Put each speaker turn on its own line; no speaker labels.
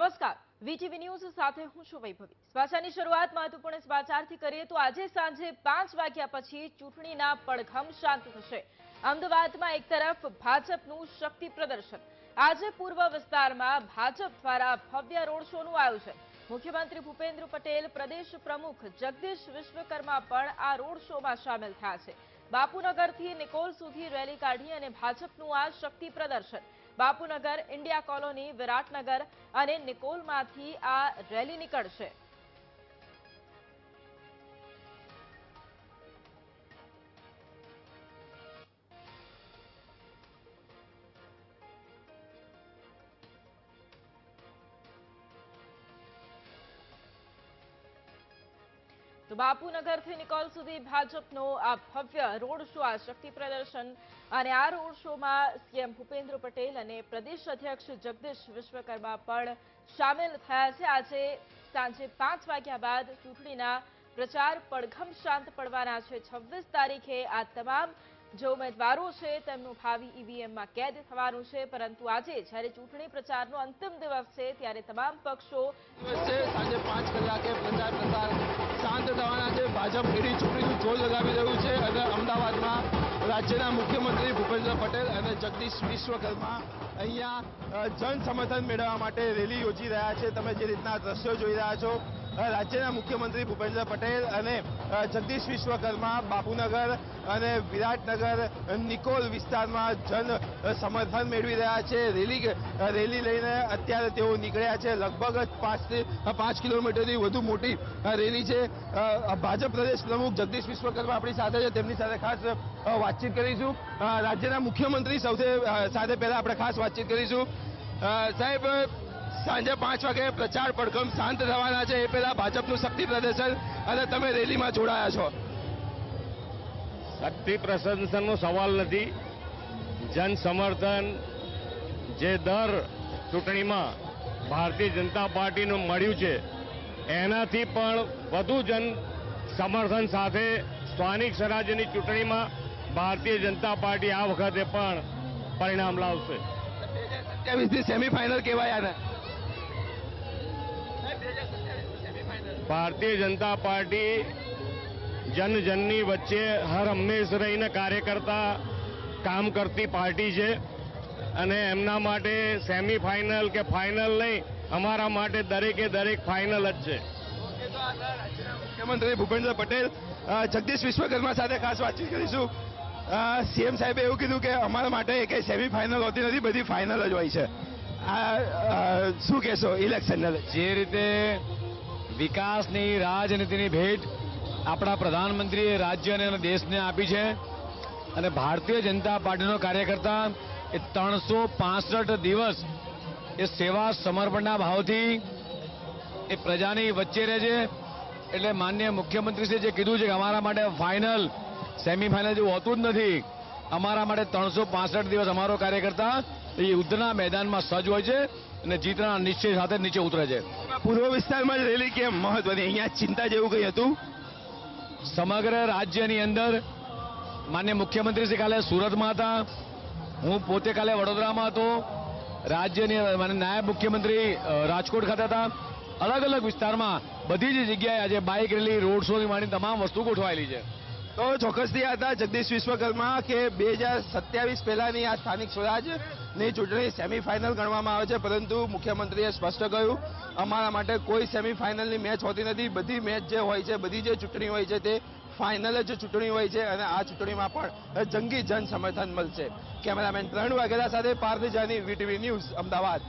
નમસ્કાર, VTV news સાથે હું છું વૈભવી। સમાચારની શરૂઆત મહત્વપૂર્ણ સમાચારથી કરીએ તો આજે સાંજે 5 વાગ્યા પછી ચૂંટણીના પડઘમ શાંત થશે। અમદાવાદમાં એક તરફ ભાજપનું શક્તિ પ્રદર્શન, આજે પૂર્વ વિસ્તારમાં ભાજપ દ્વારા ભવ્ય રોડ શોનું આયોજન। મુખ્યમંત્રી ભૂપેન્દ્ર પટેલ, પ્રદેશ પ્રમુખ જગદીશ વિશ્વકર્મા પણ આ રોડ શોમાં સામેલ થયા છે। બાપુનગરથી નિકોલ સુધી રેલી કાઢી અને ભાજપનું આ શક્તિ પ્રદર્શન। બાપુનગર, ઇન્ડિયા કોલોની, વિરાટનગર અને નિકોલમાંથી આ રેલી નીકળશે। તો બાપુનગરથી નિકોલ સુધી ભાજપનો આ ભવ્ય રોડ શો, આ શક્તિ પ્રદર્શન અને આ રોડ શોમાં સીએમ ભૂપેન્દ્ર પટેલ અને પ્રદેશ અધ્યક્ષ જગદીશ વિશ્વકર્મા પણ સામેલ થયા છે। આજે સાંજે 5 વાગ્યા બાદ ચૂંટણીના પ્રચાર પડઘમ શાંત પડવાના છે। 26 તારીખે આ તમામ જે ઉમેદવારો છે તેમનું ભાવિ ઈવીએમમાં કેદ થવાનું છે, પરંતુ આજે જ્યારે ચૂંટણી પ્રચારનો અંતિમ દિવસ છે ત્યારે તમામ પક્ષો
સાંજે 5 કલાકે પ્રચાર શાંત થવાના છે। ભાજપ એડી ચૂંટણીનું જોર લગાવી રહ્યું છે અને અમદાવાદમાં રાજ્યના મુખ્યમંત્રી ભૂપેન્દ્ર પટેલ અને જગદીશ વિશ્વકર્મા અહીંયા જન સમર્થન મેળવવા માટે રેલી યોજી રહ્યા છે। તમે જે રીતના દ્રશ્યો જોઈ રહ્યા છો, રાજ્યના મુખ્યમંત્રી ભૂપેન્દ્ર પટેલ અને જગદીશ વિશ્વકર્મા બાપુનગર અને વિરાટનગર, નિકોલ વિસ્તારમાં જન સમર્થન મેળવી રહ્યા છે। રેલી લઈને અત્યારે તેઓ નીકળ્યા છે। લગભગ 5 કિલોમીટરથી વધુ મોટી રેલી છે। ભાજપ પ્રદેશ પ્રમુખ જગદીશ વિશ્વકર્મા આપણી સાથે છે, તેમની સાથે ખાસ વાતચીત કરીશું। રાજ્યના મુખ્યમંત્રી સાથે પહેલા આપણે ખાસ વાતચીત કરીશું। સાહેબ, સાંજે 5 વાગે પ્રચાર પડઘમ શાંત થવાના છે, એ પહેલા ભાજપનું શક્તિ પ્રદર્શન અને તમે રેલીમાં જોડાયા છો।
શક્તિ પ્રદર્શનનો સવાલ નથી, જન સમર્થન જે દર ચૂંટણીમાં ભારતીય જનતા પાર્ટીનું મળ્યું છે એનાથી પણ વધુ જન સમર્થન સાથે સ્થાનિક સ્વરાજ્યની ચૂંટણીમાં ભારતીય જનતા પાર્ટી આ વખતે પણ પરિણામ લાવશે।
2027ની સેમીફાઇનલ કહેવાય આને।
ભારતીય જનતા પાર્ટી જનજનની વચ્ચે હર હંમેશ રહીને કાર્ય કરતા કામ કરતી પાર્ટી છે અને એમના માટે સેમીફાઇનલ કે ફાઇનલ નહીં, અમારા માટે દરેકે દરેક ફાઇનલ જ છે।
મુખ્યમંત્રી ભૂપેન્દ્ર પટેલ, જગદીશ વિશ્વકર્મા સાથે ખાસ વાતચીત કરીશું। સીએમ સાહેબે એવું કીધું કે અમારા માટે એક સેમીફાઇનલ હોતી નથી, બધી ફાઇનલ જ હોય છે। શું કહેશો ઇલેક્શનને?
જે રીતે વિકાસની રાજનીતિની ભેટ આપણા પ્રધાનમંત્રીએ રાજ્ય અને દેશને આપી છે અને ભારતીય જનતા પાર્ટીનો કાર્યકર્તા એ 365 દિવસ એ સેવા સમર્પણના ભાવથી એ પ્રજાની વચ્ચે રહે છે। એટલે માનનીય મુખ્યમંત્રીશ્રીએ જે કીધું છે કે અમારા માટે ફાઇનલ સેમીફાઇનલ જેવું હોતું જ નથી, અમારા માટે 365 દિવસ અમારો કાર્યકર્તા એ યુદ્ધના મેદાનમાં સજ્જ હોય છે અને જીતના નિશ્ચય સાથે નીચે ઉતરે છે।
પૂર્વ વિસ્તારમાં જ રેલી કેમ મહત્વની? અહીંયા ચિંતા જેવું કંઈ હતું?
સમગ્ર રાજ્યની અંદર માનનીય મુખ્યમંત્રી કાલે સુરતમાં હતા, હું પોતે કાલે વડોદરામાં હતો, રાજ્યની નાયબ મુખ્યમંત્રી રાજકોટ ખાતે હતા। અલગ અલગ વિસ્તારમાં બધી જ જગ્યાએ આજે બાઇક રેલી, રોડ શોની માંડી તમામ વસ્તુ ગોઠવાયેલી છે।
તો ચોક્કસથી હતા જગદીશ વિશ્વકર્મા કે 2027 પહેલાની આ સ્થાનિક સ્વરાજની ચૂંટણી સેમીફાઇનલ ગણવામાં આવે છે, પરંતુ મુખ્યમંત્રીએ સ્પષ્ટ કહ્યું અમારા માટે કોઈ સેમીફાઇનલની મેચ હોતી નથી, બધી મેચ જે હોય છે, બધી જે ચૂંટણી હોય છે તે ફાઇનલ જ ચૂંટણી હોય છે અને આ ચૂંટણીમાં પણ જંગી જન સમર્થન મળશે। કેમેરામેન પ્રવીણ વાઘેલા સાથે પાર્થ જાની, વીટીવી ન્યૂઝ, અમદાવાદ।